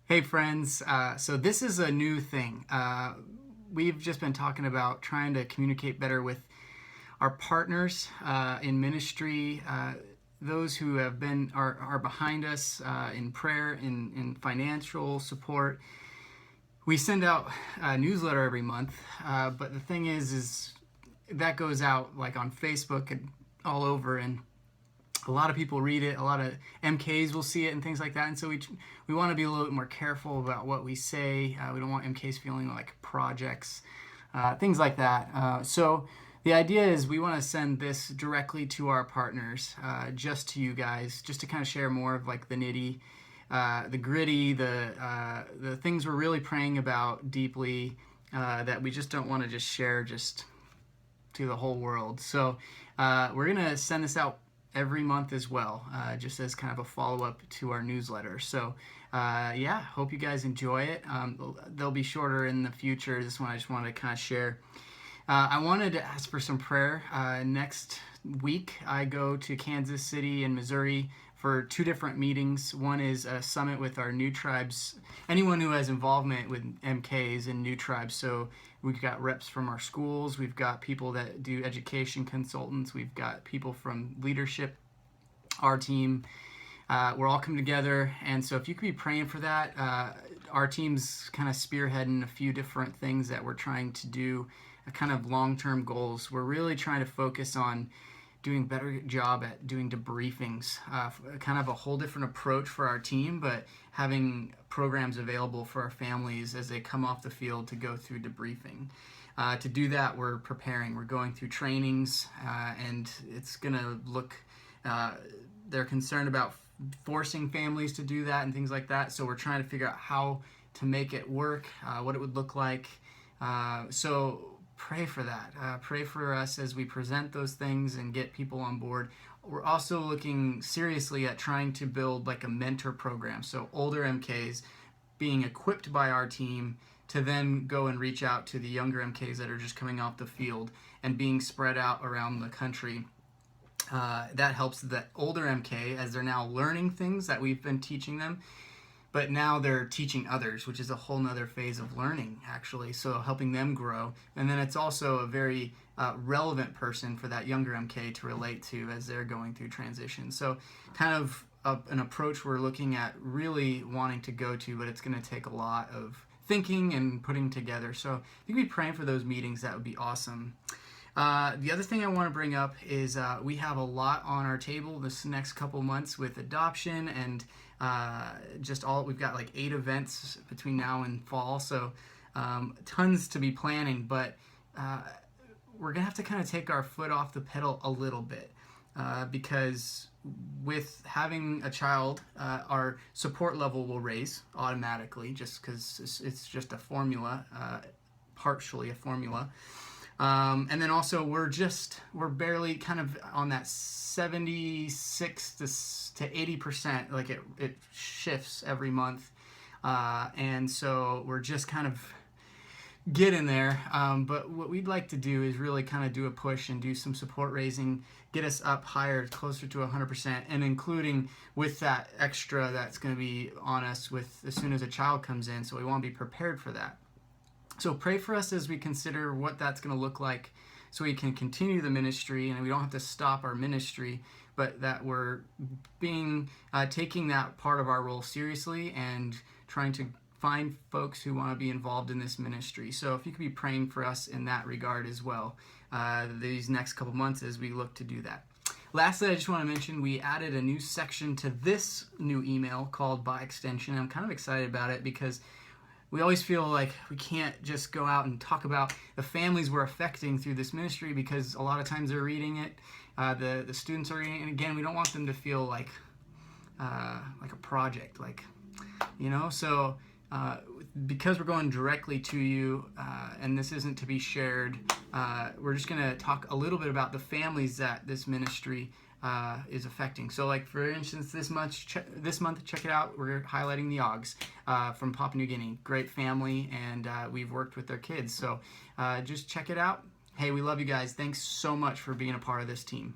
Hey friends, so this is a new thing. We've just been talking about trying to communicate better with our partners in ministry, those who have been are behind us in prayer, in financial support. We send out a newsletter every month, but the thing is that goes out like on Facebook and all over, and a lot of people read it. A lot of MKs will see it and things like that. And so we want to be a little bit more careful about what we say. We don't want MKs feeling like projects, things like that. So the idea is we want to send this directly to our partners, just to you guys, just to kind of share more of like the nitty, the gritty, the things we're really praying about deeply, that we just don't want to just share just to the whole world. So we're gonna send this out every month as well, just as kind of a follow-up to our newsletter. So yeah, hope you guys enjoy it. They'll be shorter in the future. This one I just wanted to kind of share. I wanted to ask for some prayer. Next week I go to Kansas City and Missouri for two different meetings. One is a summit with our New Tribes, anyone who has involvement with MKs and New Tribes. So we've got reps from our schools, we've got people that do education consultants, we've got people from leadership, our team. We're all coming together, and so if you could be praying for that. Our team's kind of spearheading a few different things that we're trying to do, kind of long-term goals. We're really trying to focus on doing a better job at doing debriefings, kind of a whole different approach for our team, but having programs available for our families as they come off the field to go through debriefing. To do that, we're preparing. We're going through trainings, and it's going to look, they're concerned about forcing families to do that and things like that, so we're trying to figure out how to make it work, what it would look like. So pray for that. Pray for us as we present those things and get people on board. We're also looking seriously at trying to build like a mentor program. So older MKs being equipped by our team to then go and reach out to the younger MKs that are just coming off the field and being spread out around the country. That helps the older MK as they're now learning things that we've been teaching them, but now they're teaching others, which is a whole nother phase of learning, actually, so helping them grow. And then it's also a very relevant person for that younger MK to relate to as they're going through transition. So kind of an approach we're looking at really wanting to go to, but it's going to take a lot of thinking and putting together. So if you could be praying for those meetings, that would be awesome. The other thing I want to bring up is we have a lot on our table this next couple months with adoption and we've got like 8 events between now and fall, so tons to be planning, but we're gonna have to kind of take our foot off the pedal a little bit, because with having a child, our support level will raise automatically just because it's just a formula, partially a formula. And then also we're barely kind of on that 76 to 80%, like it shifts every month. And so we're just kind of getting there. But what we'd like to do is really kind of do a push and do some support raising, get us up higher, closer to 100%, and including with that extra that's going to be on us with as soon as a child comes in. So we want to be prepared for that. So pray for us as we consider what that's going to look like so we can continue the ministry and we don't have to stop our ministry, but that we're taking that part of our role seriously and trying to find folks who want to be involved in this ministry. So if you could be praying for us in that regard as well, these next couple months as we look to do that. Lastly, I just want to mention we added a new section to this new email called By Extension. I'm kind of excited about it because we always feel like we can't just go out and talk about the families we're affecting through this ministry because a lot of times they're reading it, the students are reading it, and again, we don't want them to feel like a project, so because we're going directly to you, and this isn't to be shared, we're just going to talk a little bit about the families that this ministry is affecting. So like for instance, this month, check it out, we're highlighting the Oggs from Papua New Guinea. Great family, and we've worked with their kids, so just check it out. Hey, we love you guys. Thanks so much for being a part of this team.